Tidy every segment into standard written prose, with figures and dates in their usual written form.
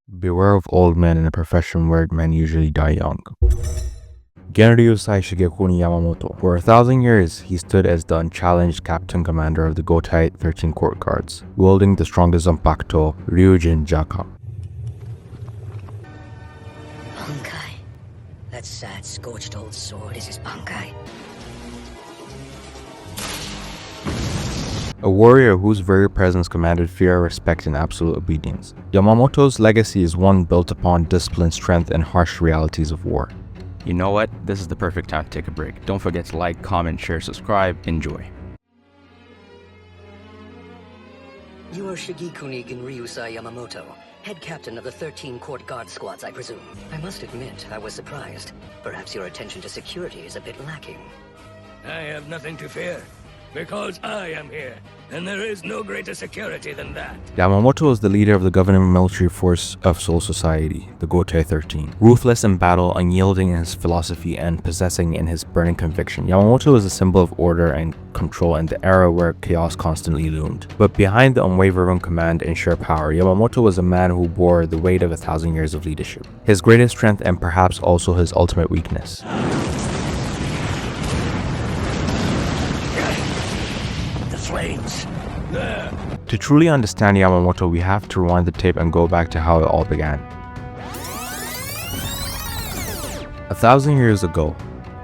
Beware of old men in a profession where men usually die young. Genryūsai Yamamoto. For 1,000 years, he stood as the unchallenged captain commander of the Gotei 13 court guards, wielding the strongest Zanpakutō, Ryūjin Jakka. Bankai. That sad, scorched old sword is his bankai. A warrior whose very presence commanded fear, respect, and absolute obedience. Yamamoto's legacy is one built upon discipline, strength, and harsh realities of war. You know what? This is the perfect time to take a break. Don't forget to like, comment, share, subscribe. Enjoy. You are Shigekuni Genryūsai Yamamoto, head captain of the 13 court guard squads, I presume. I must admit, I was surprised. Perhaps your attention to security is a bit lacking. I have nothing to fear, because I am here, and there is no greater security than that. Yamamoto was the leader of the governing military force of Soul Society, the Gotei 13. Ruthless in battle, unyielding in his philosophy, and possessing in his burning conviction, Yamamoto was a symbol of order and control in the era where chaos constantly loomed. But behind the unwavering command and sheer power, Yamamoto was a man who bore the weight of 1,000 years of leadership. His greatest strength and perhaps also his ultimate weakness. Flames. There. To truly understand Yamamoto, we have to rewind the tape and go back to how it all began. 1,000 years ago,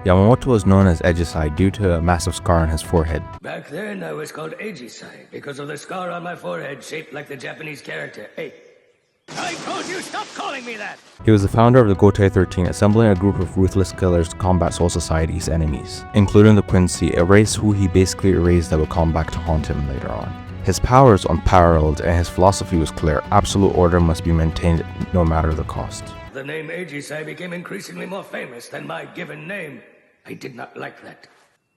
Yamamoto was known as Ejisai due to a massive scar on his forehead. Back then, I was called Ejisai because of the scar on my forehead shaped like the Japanese character. Hey, I told you, stop calling me that! He was the founder of the Gotei 13, assembling a group of ruthless killers to combat Soul Society's enemies, including the Quincy, a race who he basically erased that would come back to haunt him later on. His power is unparalleled and his philosophy was clear: absolute order must be maintained no matter the cost. The name Ejisai became increasingly more famous than my given name. I did not like that.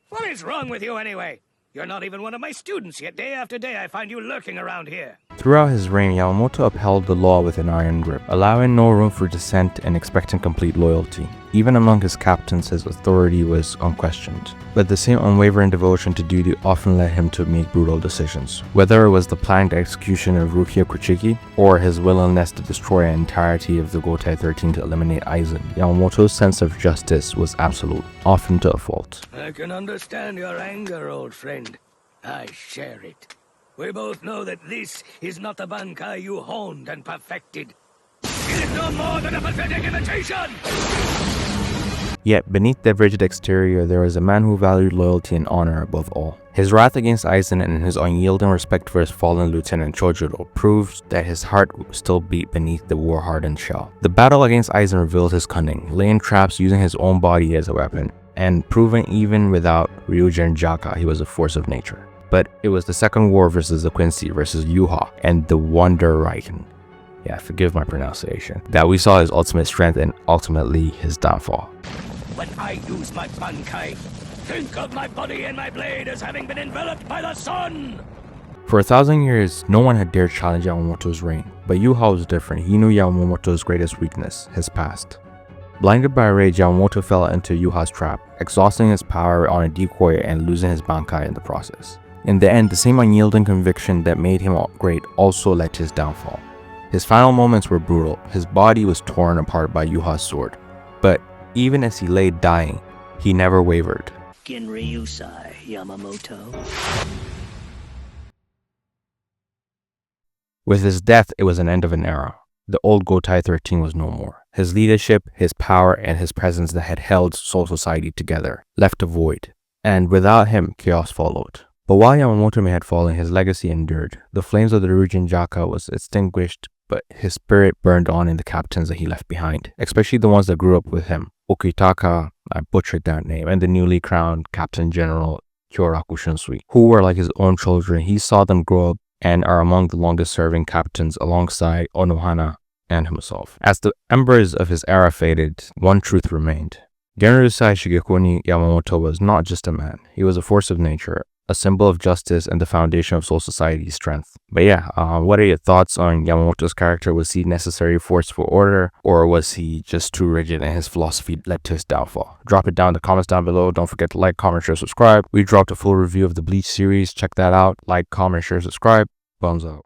What is wrong with you anyway? You're not even one of my students, yet day after day I find you lurking around here. Throughout his reign, Yamamoto upheld the law with an iron grip, allowing no room for dissent and expecting complete loyalty. Even among his captains, his authority was unquestioned. But the same unwavering devotion to duty often led him to make brutal decisions. Whether it was the planned execution of Rukia Kuchiki, or his willingness to destroy the entirety of the Gotei 13 to eliminate Aizen, Yamamoto's sense of justice was absolute, often to a fault. I can understand your anger, old friend. I share it. We both know that this is not the Bankai you honed and perfected. It is no more than a pathetic imitation! Yet, beneath the rigid exterior, there was a man who valued loyalty and honor above all. His wrath against Aizen and his unyielding respect for his fallen lieutenant Chojuro proved that his heart still beat beneath the war-hardened shell. The battle against Aizen revealed his cunning, laying traps using his own body as a weapon, and proving even without Ryūjin Jakka he was a force of nature. But it was the second war versus the Quincy versus Yhwach and the Wandenreich, yeah, forgive my pronunciation, that we saw his ultimate strength and ultimately his downfall. When I use my Bankai, think of my body and my blade as having been enveloped by the sun! For 1,000 years, no one had dared challenge Yamamoto's reign, but Yhwach was different. He knew Yamamoto's greatest weakness, his past. Blinded by rage, Yamamoto fell into Yhwach's trap, exhausting his power on a decoy and losing his Bankai in the process. In the end, the same unyielding conviction that made him great also led to his downfall. His final moments were brutal. His body was torn apart by Yhwach's sword. But even as he lay dying, he never wavered. Genryūsai Yamamoto. With his death, it was an end of an era. The old Gotei 13 was no more. His leadership, his power, and his presence that had held Soul Society together left a void. And without him, chaos followed. But while Yamamoto may have fallen, his legacy endured. The flames of the Ryūjin Jakka was extinguished, but his spirit burned on in the captains that he left behind, especially the ones that grew up with him. Okitaka, I butchered that name, and the newly crowned Captain General Kyoraku Shunsui, who were like his own children. He saw them grow up and are among the longest serving captains alongside Onohana and himself. As the embers of his era faded, one truth remained. Genryūsai Yamamoto was not just a man, he was a force of nature, a symbol of justice and the foundation of Soul Society's strength. But yeah, what are your thoughts on Yamamoto's character? Was he necessary force for order, or was he just too rigid and his philosophy led to his downfall? Drop it down in the comments down below. Don't forget to like, comment, share, subscribe. We dropped a full review of the Bleach series. Check that out. Like, comment, share, subscribe. Thumbs up.